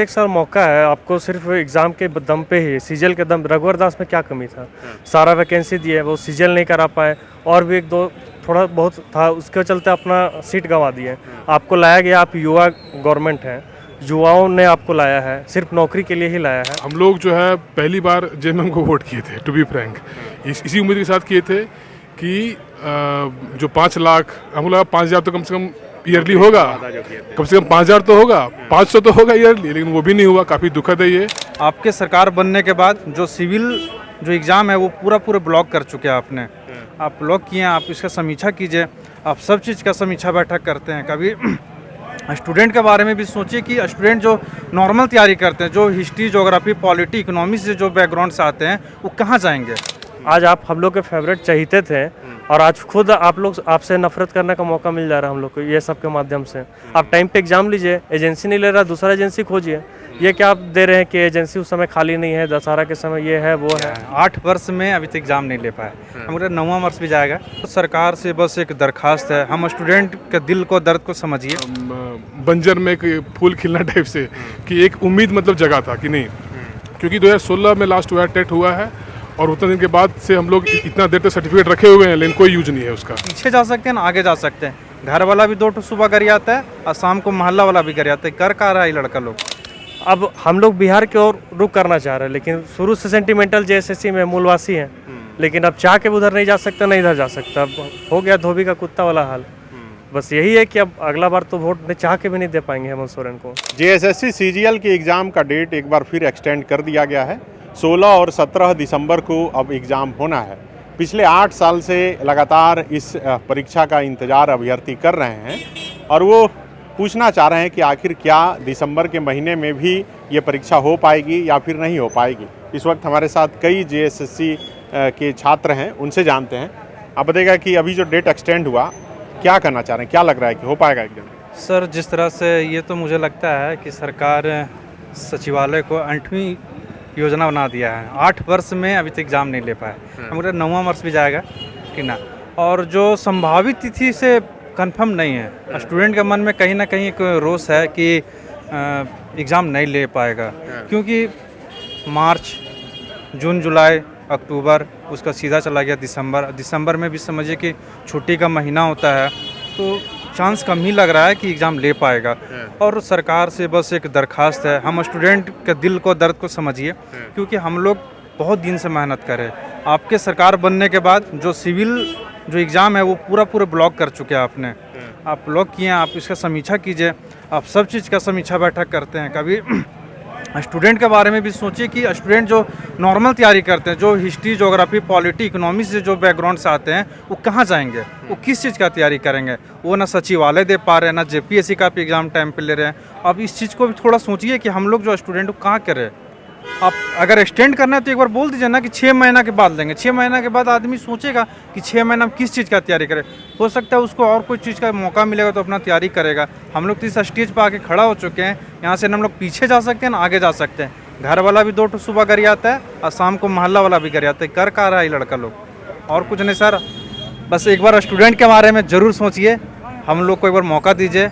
एक साल मौका है आपको, सिर्फ एग्ज़ाम के दम पे ही, सीजल के दम। रघुवर दास में क्या कमी था? सारा वैकेंसी दिए, वो सीजल नहीं करा पाए, और भी एक दो थोड़ा बहुत था, उसके चलते अपना सीट गंवा दिए। आपको लाया गया, आप युवा गवर्नमेंट हैं, युवाओं ने आपको लाया है, सिर्फ नौकरी के लिए ही लाया है। हम लोग जो है पहली बार जेएमएम को वोट किए थे, टू बी फ्रैंक। इसी उम्मीद के साथ किए थे कि जो 5 लाख, हमको लगा 5,000 तो कम से कम ईयरली होगा, कम से कम 5,000 तो होगा, 500 तो होगा ईयरली, लेकिन वो भी नहीं हुआ। काफ़ी दुखद है ये। आपके सरकार बनने के बाद जो सिविल जो एग्ज़ाम है वो पूरा ब्लॉक कर चुके हैं आपने। आप ब्लॉक किए हैं, आप इसका समीक्षा कीजिए। आप सब चीज़ का समीक्षा बैठक करते हैं, कभी स्टूडेंट के बारे में भी सोचिए कि स्टूडेंट जो नॉर्मल तैयारी करते हैं, जो हिस्ट्री, ज्योग्राफी, पॉलिटी, इकोनॉमिक्स से जो बैकग्राउंड से आते हैं, वो कहाँ जाएंगे? आज आप हम लोग के फेवरेट चहीते थे, और आज खुद आप लोग, आपसे नफरत करने का मौका मिल जा रहा है हम लोग को ये सब के माध्यम से। आप टाइम पे एग्जाम लीजिए, एजेंसी नहीं ले रहा, दूसरा एजेंसी खोजिए। ये क्या आप दे रहे हैं कि एजेंसी उस समय खाली नहीं है, दशहरा के समय ये है वो है। 8 वर्ष में अभी तक एग्ज़ाम नहीं ले पाए, हमारा 9वां वर्ष भी जाएगा। तो सरकार से बस एक दरखास्त है, हम स्टूडेंट के दिल को, दर्द को समझिए। बंजर में एक फूल खिलना टाइप से, कि एक उम्मीद मतलब जगह था कि नहीं, क्योंकि 2016 में लास्ट हुआ है, टेट हुआ है, और उतने दिन के बाद से हम लोग इतना देर तक सर्टिफिकेट रखे हुए हैं, लेकिन कोई यूज नहीं है उसका। पीछे जा सकते हैं ना आगे जा सकते हैं। घर वाला भी 2 सुबह कर आता है, और शाम को मोहल्ला वाला भी कर आता है। कर का रहा है ये लड़का लोग। अब हम लोग बिहार की ओर रुख करना चाह रहे हैं, लेकिन शुरू से सेंटिमेंटल जेएसएससी में मूलवासी हैं, लेकिन अब चाह के उधर नहीं जा सकता, नहीं इधर जा सकता। अब हो गया धोबी का कुत्ता वाला हाल। बस यही है कि अब अगला बार तो वोट चाह के भी नहीं दे पाएंगे हेमंत सोरेन को। जेएसएससी सीजीएल के एग्ज़ाम का डेट एक बार फिर एक्सटेंड कर दिया गया है। 16 और 17 दिसंबर को अब एग्ज़ाम होना है। पिछले 8 साल से लगातार इस परीक्षा का इंतज़ार अभ्यर्थी कर रहे हैं, और वो पूछना चाह रहे हैं कि आखिर क्या दिसंबर के महीने में भी ये परीक्षा हो पाएगी या फिर नहीं हो पाएगी। इस वक्त हमारे साथ कई जेएसएससी के छात्र हैं, उनसे जानते हैं। आप बताइएगा कि अभी जो डेट एक्सटेंड हुआ, क्या करना चाह रहे हैं, क्या लग रहा है कि हो पाएगा एग्जाम? सर, जिस तरह से ये तो मुझे लगता है कि सरकार सचिवालय को 8वीं योजना बना दिया है। 8 वर्ष में अभी तक एग्ज़ाम नहीं ले पाए, हमारा 9वां वर्ष भी जाएगा कि ना। और जो संभावित तिथि से कंफर्म नहीं है, स्टूडेंट के मन में कहीं ना कहीं एक रोष है कि एग्ज़ाम नहीं ले पाएगा, क्योंकि मार्च, जून, जुलाई, अक्टूबर, उसका सीधा चला गया दिसंबर में भी समझिए कि छुट्टी का महीना होता है, तो चांस कम ही लग रहा है कि एग्ज़ाम ले पाएगा। और सरकार से बस एक दरखास्त है, हम स्टूडेंट के दिल को, दर्द को समझिए, क्योंकि हम लोग बहुत दिन से मेहनत करें। आपके सरकार बनने के बाद जो सिविल जो एग्ज़ाम है वो पूरा ब्लॉक कर चुके हैं आपने। आप ब्लॉक किए हैं, आप इसका समीक्षा कीजिए। आप सब चीज़ का समीक्षा बैठक करते हैं, कभी स्टूडेंट के बारे में भी सोचिए कि स्टूडेंट जो नॉर्मल तैयारी करते हैं, जो हिस्ट्री, ज्योग्राफी, पॉलिटी, इकोनॉमिक्स से जो बैकग्राउंड से आते हैं, वो कहाँ जाएंगे? वो किस चीज़ का तैयारी करेंगे? वो ना सचिवालय दे पा रहे हैं, ना जेपीएससी का भी एग्ज़ाम टाइम पे ले रहे हैं। अब इस चीज़ को भी थोड़ा सोचिए कि हम लोग जो स्टूडेंट को कहाँ करें। आप अगर एक्सटेंड करना है तो एक बार बोल दीजिए ना कि 6 महीना के बाद लेंगे। 6 महीना के बाद आदमी सोचेगा कि 6 महीना में किस चीज़ का तैयारी करे। हो सकता है उसको और कोई चीज़ का मौका मिलेगा तो अपना तैयारी करेगा। हम लोग तो इस स्टेज पर आके खड़ा हो चुके हैं, यहाँ से हम लोग पीछे जा सकते हैं ना आगे जा सकते हैं। घर वाला भी 2 सुबह कर आता है, और शाम को मोहल्ला वाला भी कर आता है। कर का रहा है ये लड़का लोग, और कुछ नहीं सर। बस एक बार स्टूडेंट के बारे में ज़रूर सोचिए, हम लोग को एक बार मौका दीजिए।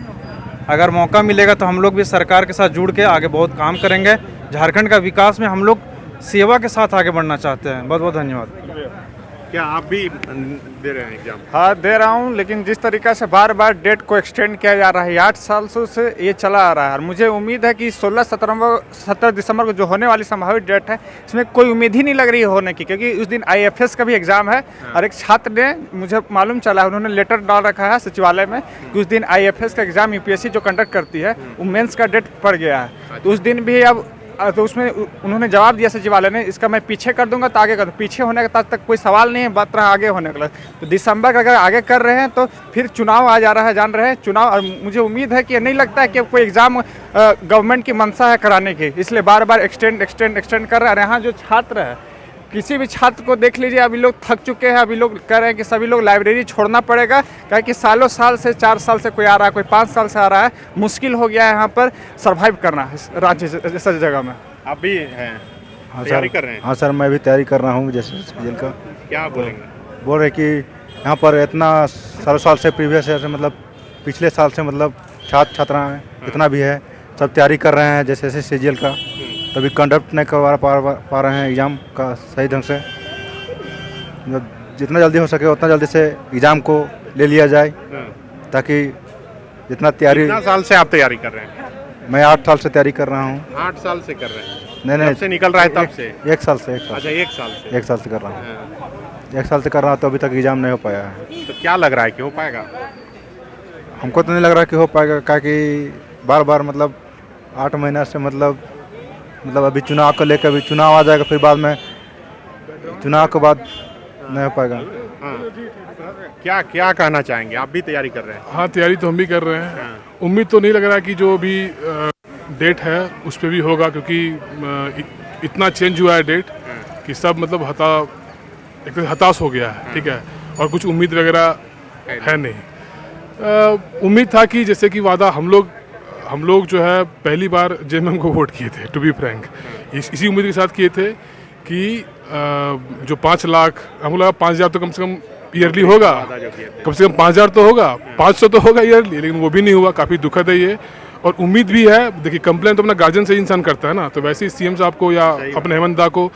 अगर मौका मिलेगा तो हम लोग भी सरकार के साथ जुड़ के आगे बहुत काम करेंगे। झारखंड का विकास में हम लोग सेवा के साथ आगे बढ़ना चाहते हैं। बहुत बहुत धन्यवाद। क्या आप भी दे रहे हैं एग्जाम? हाँ, दे रहा हूँ, लेकिन जिस तरीक़ा से बार बार डेट को एक्सटेंड किया जा रहा है, 8 साल से ये चला आ रहा है, और मुझे उम्मीद है कि 16-17 दिसंबर को जो होने वाली संभावित डेट है, इसमें कोई उम्मीद ही नहीं लग रही है होने की, क्योंकि उस दिन आईएफएस का भी एग्ज़ाम है। और एक छात्र ने, मुझे मालूम चला, उन्होंने लेटर डाल रखा है सचिवालय में कि उस दिन आईएफएस का एग्ज़ाम यूपीएससी जो कंडक्ट करती है, वो मेंस का डेट पड़ गया है। तो उस दिन भी अब तो उसमें उन्होंने जवाब दिया सचिवालय ने, इसका मैं पीछे कर दूंगा तो आगे कर दूँ। पीछे होने का तक कोई सवाल नहीं है, बात रहा आगे होने का। तो दिसंबर का अगर आगे कर रहे हैं तो फिर चुनाव आ जा रहा है, जान रहे हैं चुनाव। और मुझे उम्मीद है कि नहीं लगता है कि कोई एग्ज़ाम गवर्नमेंट की मंशा है कराने की, इसलिए बार बार एक्सटेंड कर रहे हैं। यहाँ जो छात्र है, किसी भी छात्र को देख लीजिए, अभी लोग थक चुके हैं। अभी लोग कह रहे हैं कि सभी लोग लाइब्रेरी छोड़ना पड़ेगा, क्या कि सालों साल से, 4 साल से कोई आ रहा है, कोई 5 साल से आ रहा है। मुश्किल हो गया है यहाँ पर सर्वाइव करना रांची जैसा जगह में। आप भी हैं? हाँ तैयारी सर, कर रहे हैं? हाँ सर, मैं भी तैयारी कर रहा हूँ जैसे सीजल का। क्या बोलेंगे? बोल रहे कि यहाँ पर इतना सालों साल से प्रीवियस है, मतलब पिछले साल से, मतलब छात्राएँ जितना भी है, सब तैयारी कर रहे हैं जैसे जैसे सीजीएल का, तभी कंडक्ट नहीं करवा पा रहे हैं एग्ज़ाम का सही ढंग से। जितना जल्दी हो सके उतना जल्दी से एग्ज़ाम को ले लिया जाए, ताकि जितना तैयारी। कितना साल से आप तैयारी कर रहे हैं? मैं 8 साल से तैयारी कर रहा हूँ। 8 साल से कर रहे हैं? नहीं कब से निकल रहा है तब से? 1 साल से। अच्छा, 1 साल से। 1 साल से कर रहा हूँ। 1 साल से कर रहा हूँ, तो अभी तक एग्ज़ाम नहीं हो पाया है। तो क्या लग रहा है कि हो पाएगा? हमको तो नहीं लग रहा कि हो पाएगा, क्या कि बार बार मतलब 8 महीना से मतलब अभी चुनाव को लेकर, अभी चुनाव आ जाएगा, फिर बाद में चुनाव के बाद नहीं हो पाएगा। क्या क्या कहना चाहेंगे? आप भी तैयारी कर रहे हैं? हाँ, तैयारी तो हम भी कर रहे हैं। उम्मीद तो नहीं लग रहा कि जो भी डेट है उस पर भी होगा, क्योंकि इतना चेंज हुआ है डेट कि सब मतलब एक तरह हताश हो गया है। ठीक है, और कुछ उम्मीद वगैरह है नहीं। उम्मीद था कि जैसे कि वादा हम लोग जो है पहली बार जेएमएम को वोट किए थे, टू बी फ्रैंक, इसी उम्मीद के साथ किए थे कि जो 5 लाख, हमको लगा 5,000 तो कम से कम ईयरली होगा, कम से कम 5,000 तो होगा, 500 तो होगा ईयरली, लेकिन वो भी नहीं हुआ। काफ़ी दुखद है ये, और उम्मीद भी है। देखिए, कंप्लेन तो अपना गार्जियन से ही इंसान करता है ना, तो वैसे ही सीएम साहब को या अपने हेमंत दा को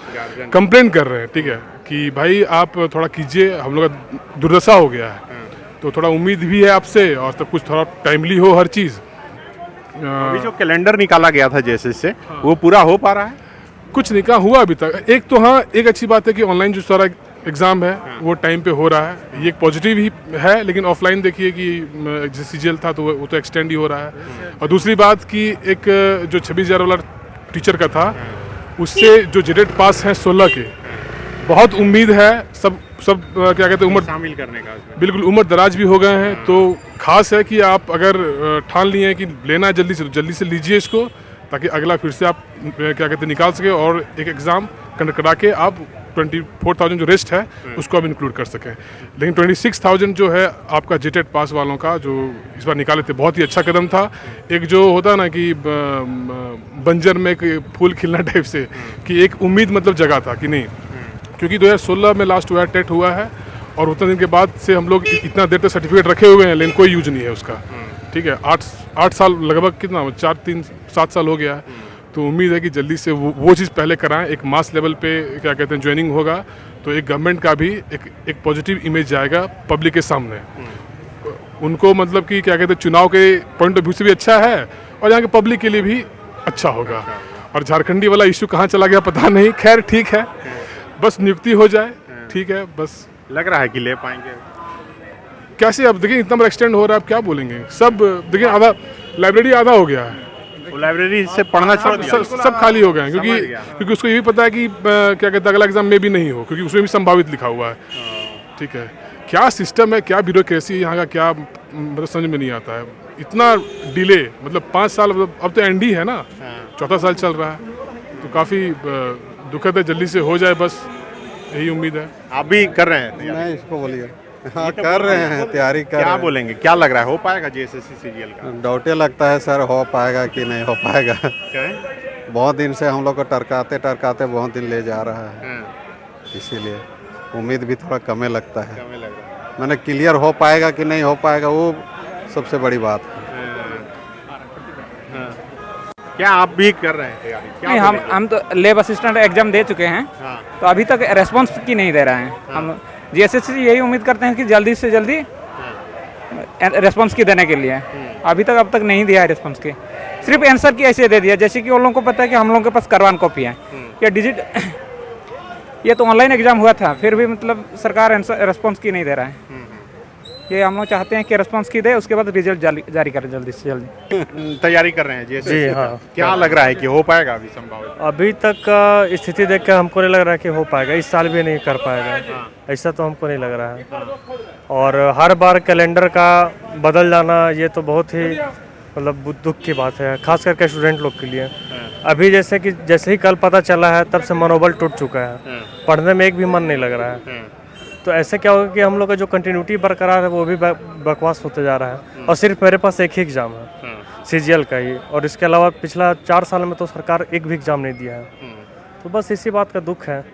कंप्लेन कर रहे हैं, ठीक है, कि भाई आप थोड़ा कीजिए, हम लोग का दुर्दशा हो गया है। तो थोड़ा उम्मीद भी है आपसे, और सब कुछ थोड़ा टाइमली हो हर चीज़। अभी जो कैलेंडर निकाला गया था जैसे से, वो पूरा हो पा रहा है? कुछ नहीं कहा हुआ अभी तक। एक तो हाँ, एक अच्छी बात है कि ऑनलाइन जो सारा एग्ज़ाम है वो टाइम पे हो रहा है, ये एक पॉजिटिव ही है। लेकिन ऑफलाइन देखिए कि जैसे सीजीएल था तो वो तो एक्सटेंड ही हो रहा है। और दूसरी बात कि एक जो 26,000 वाला टीचर का था, उससे जो जेडेट पास हैं 16 के, बहुत उम्मीद है। सब क्या कहते हैं, उम्र शामिल करने का बिल्कुल उम्र दराज भी हो गए हैं। तो खास है कि आप अगर ठान लिए हैं कि लेना है जल्दी से, तो जल्दी से लीजिए इसको, ताकि अगला फिर से आप क्या कहते हैं निकाल सके, और एक एग्ज़ाम कंडक्ट करा के आप 24,000 जो रेस्ट है उसको आप इंक्लूड कर सकें। लेकिन 26,000 जो है आपका जेटेट पास वालों का जो इस बार निकाले थे, बहुत ही अच्छा कदम था। एक जो होता ना कि बंजर में एक फूल खिलना टाइप से, कि एक उम्मीद मतलब जगह था कि नहीं, क्योंकि 2016 में लास्ट हुआ है, टेट हुआ है, और उतने दिन के बाद से हम लोग इतना देर तक सर्टिफिकेट रखे हुए हैं, लेकिन कोई यूज नहीं है उसका। ठीक है, 8 साल लगभग, कितना 7 साल हो गया है। तो उम्मीद है कि जल्दी से वो चीज़ पहले कराएं। एक मास लेवल पे क्या कहते हैं ज्वाइनिंग होगा, तो एक गवर्नमेंट का भी एक पॉजिटिव इमेज जाएगा पब्लिक के सामने। उनको मतलब कि क्या कहते हैं चुनाव के पॉइंट ऑफ व्यू से भी अच्छा है, और यहाँ के पब्लिक के लिए भी अच्छा होगा। और झारखंडी वाला इशू कहाँ चला गया पता नहीं, खैर ठीक है, बस नियुक्ति हो जाए, ठीक है। बस लग रहा है कि ले पाएंगे कैसे? अब देखिए इतना बड़ा एक्सटेंड हो रहा है, अब क्या बोलेंगे। सब देखिए, आधा लाइब्रेरी आधा हो गया है, लाइब्रेरी से पढ़ना छोड़ दिया, सब खाली हो गए हैं, क्योंकि उसको ये भी पता है कि क्या कहते हैं अगला एग्जाम में भी नहीं हो, क्योंकि उसमें भी संभावित लिखा हुआ है। ठीक है, क्या सिस्टम है, क्या ब्यूरोक्रेसी यहाँ का, क्या मतलब समझ में नहीं आता है। इतना डिले, मतलब 5 साल, मतलब अब तो एनडी है ना, 4था साल चल रहा है, तो काफ़ी दुखद है। जल्दी से हो जाए, बस यही उम्मीद है। आप भी कर रहे हैं तैयारी? नहीं, इसको बोलिए। हाँ, कर रहे हैं, तैयारी कर रहे क्या हैं। बोलेंगे, क्या लग रहा है, हो पाएगा जेएसएससी सीजीएल का? डाउटे लगता है सर, हो पाएगा कि नहीं हो पाएगा। क्या है? बहुत दिन से हम लोग को टरकाते बहुत दिन ले जा रहा है, इसीलिए उम्मीद भी थोड़ा कमे लगता है। हमें लग रहा है मैंने क्लियर हो पाएगा कि नहीं हो पाएगा, वो सबसे बड़ी बात है। क्या आप भी कर रहे हैं तैयारी? क्या नहीं, हम तो लैब असिस्टेंट एग्जाम दे चुके हैं, हाँ। तो अभी तक रेस्पॉन्स की नहीं दे रहे हैं। हम जीएसएससी यही उम्मीद करते हैं कि जल्दी से जल्दी रेस्पॉन्स की देने के लिए। अब तक नहीं दिया है रेस्पॉन्स की, सिर्फ आंसर की ऐसे दे दिया, जैसे कि उन लोगों को पता है कि हम लोगों के पास करवान कॉपी है या ये तो ऑनलाइन एग्जाम हुआ था, फिर भी मतलब सरकार रेस्पॉन्स की नहीं दे रहा है। ये हम लोग चाहते हैं कि रेस्पॉन्स की दे, उसके बाद रिजल्ट जारी करें जल्दी से जल्दी। तैयारी कर रहे हैं जेएसएससी? जी हाँ। क्या लग रहा है कि हो पाएगा अभी संभावित? अभी तक का स्थिति देख कर हमको नहीं लग रहा है कि हो पाएगा, इस साल भी नहीं कर पाएगा, ऐसा तो हमको नहीं लग रहा है। और हर बार कैलेंडर का बदल जाना, ये तो बहुत ही मतलब दुख की बात है, खास करके स्टूडेंट लोग के लिए। अभी जैसे ही कल पता चला है, तब से मनोबल टूट चुका है, पढ़ने में एक भी मन नहीं लग रहा है। तो ऐसे क्या होगा कि हम लोग का जो कंटिन्यूटी बरकरार है वो भी बकवास होते जा रहा है। और सिर्फ मेरे पास एक ही एग्ज़ाम है सीजीएल का ही, और इसके अलावा पिछला 4 साल में तो सरकार एक भी एग्ज़ाम नहीं दिया है। तो बस इसी बात का दुख है।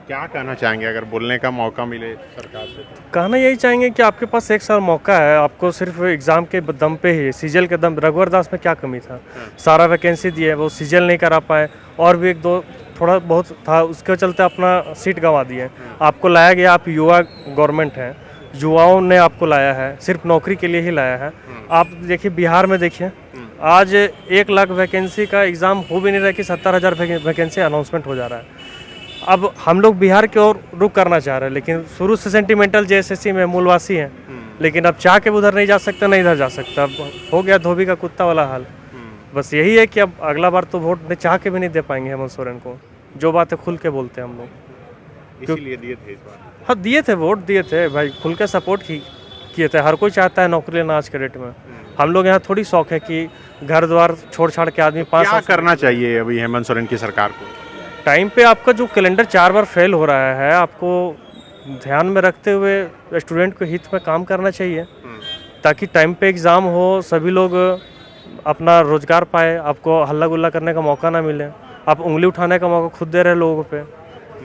क्या कहना चाहेंगे अगर बोलने का मौका मिले सरकार से? कहना यही चाहेंगे कि आपके पास 1 साल मौका है, आपको सिर्फ एग्ज़ाम के दम पे ही, सीजल के दम, रघुवर दास में क्या कमी था? सारा वैकेंसी दिए, वो सीजल नहीं करा पाए, और भी 1-2 थोड़ा बहुत था, उसके चलते अपना सीट गंवा दिए। आपको लाया गया, आप युवा गवर्नमेंट हैं, युवाओं ने आपको लाया है, सिर्फ नौकरी के लिए ही लाया है। आप देखिए बिहार में देखिए, आज 1 लाख वैकेंसी का एग्ज़ाम हो भी नहीं रहा कि 70,000 वैकेंसी अनाउंसमेंट हो जा रहा है। अब हम लोग बिहार की ओर रुख करना चाह रहे हैं, लेकिन शुरू से सेंटिमेंटल जेएसएससी में मूलवासी हैं, लेकिन अब चाह के उधर नहीं जा सकते, नहीं इधर जा सकता। अब हो गया धोबी का कुत्ता वाला हाल। बस यही है कि अब अगला बार तो वोट चाह के भी नहीं दे पाएंगे हेमंत सोरेन को, जो बातें खुल के बोलते हैं हम लोग। इसीलिए दिए थे इस बार। हाँ दिए थे, वोट दिए थे भाई, खुल के सपोर्ट किए थे। हर कोई चाहता है नौकरी लेना आज के डेट में। हम लोग यहाँ थोड़ी शौक है कि घर द्वार छोड़ छाड़ के आदमी 5 क्या साल करना चाहिए अभी हेमंत सोरेन की सरकार को? टाइम पे आपका जो कैलेंडर 4 बार फेल हो रहा है, आपको ध्यान में रखते हुए स्टूडेंट के हित में काम करना चाहिए, ताकि टाइम पे एग्ज़ाम हो, सभी लोग अपना रोजगार पाए, आपको हल्ला गुल्ला करने का मौका ना मिले। आप उंगली उठाने का मौका खुद दे रहे लोगों पे।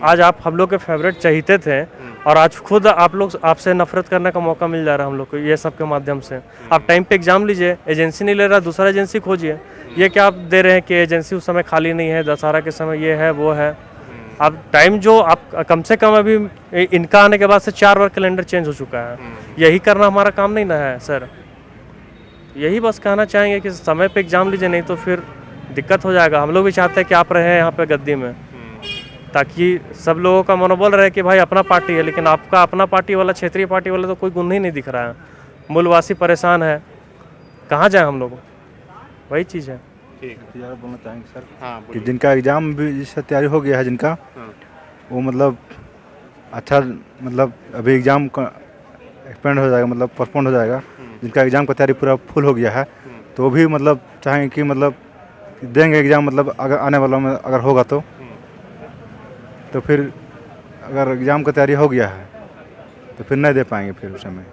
आज आप हम लोग के फेवरेट चहीते थे, और आज खुद आप लोग आपसे नफरत करने का मौका मिल जा रहा है हम लोग को ये सब के माध्यम से। आप टाइम पे एग्जाम लीजिए, एजेंसी नहीं ले रहा, दूसरा एजेंसी खोजिए। ये क्या आप दे रहे हैं कि एजेंसी उस समय खाली नहीं है, दशहरा के समय ये है वो है। अब टाइम जो आप कम से कम अभी इनका आने के बाद से 4 बार कैलेंडर चेंज हो चुका है। यही करना हमारा काम नहीं ना है सर। यही बस कहना चाहेंगे कि समय पे एग्जाम लीजिए, नहीं तो फिर दिक्कत हो जाएगा। हम लोग भी चाहते हैं कि आप रहें यहाँ पे गद्दी में, ताकि सब लोगों का मनोबल रहे कि भाई अपना पार्टी है, लेकिन आपका अपना पार्टी वाला, क्षेत्रीय पार्टी वाला तो कोई गुण ही नहीं दिख रहा है। मूलवासी परेशान है, कहाँ जाए हम लोग, वही चीज़ है। यार बोलना चाहेंगे सर हाँ, कि जिनका एग्ज़ाम भी जिससे तैयारी हो गया है, जिनका वो मतलब अच्छा, मतलब अभी एग्ज़ाम का एक्सपेंड हो जाएगा, मतलब पोस्टपोन हो जाएगा। जिनका एग्ज़ाम का तैयारी पूरा फुल हो गया है, तो वो भी मतलब चाहेंगे कि मतलब देंगे एग्ज़ाम, मतलब अगर आने वाला में अगर होगा तो फिर अगर एग्ज़ाम का तैयारी हो गया है तो फिर नहीं दे पाएंगे फिर उस समय।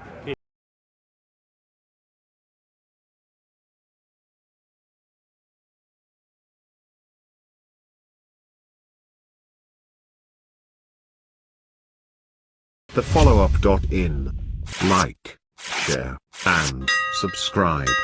The followup.in. Like, share, and subscribe.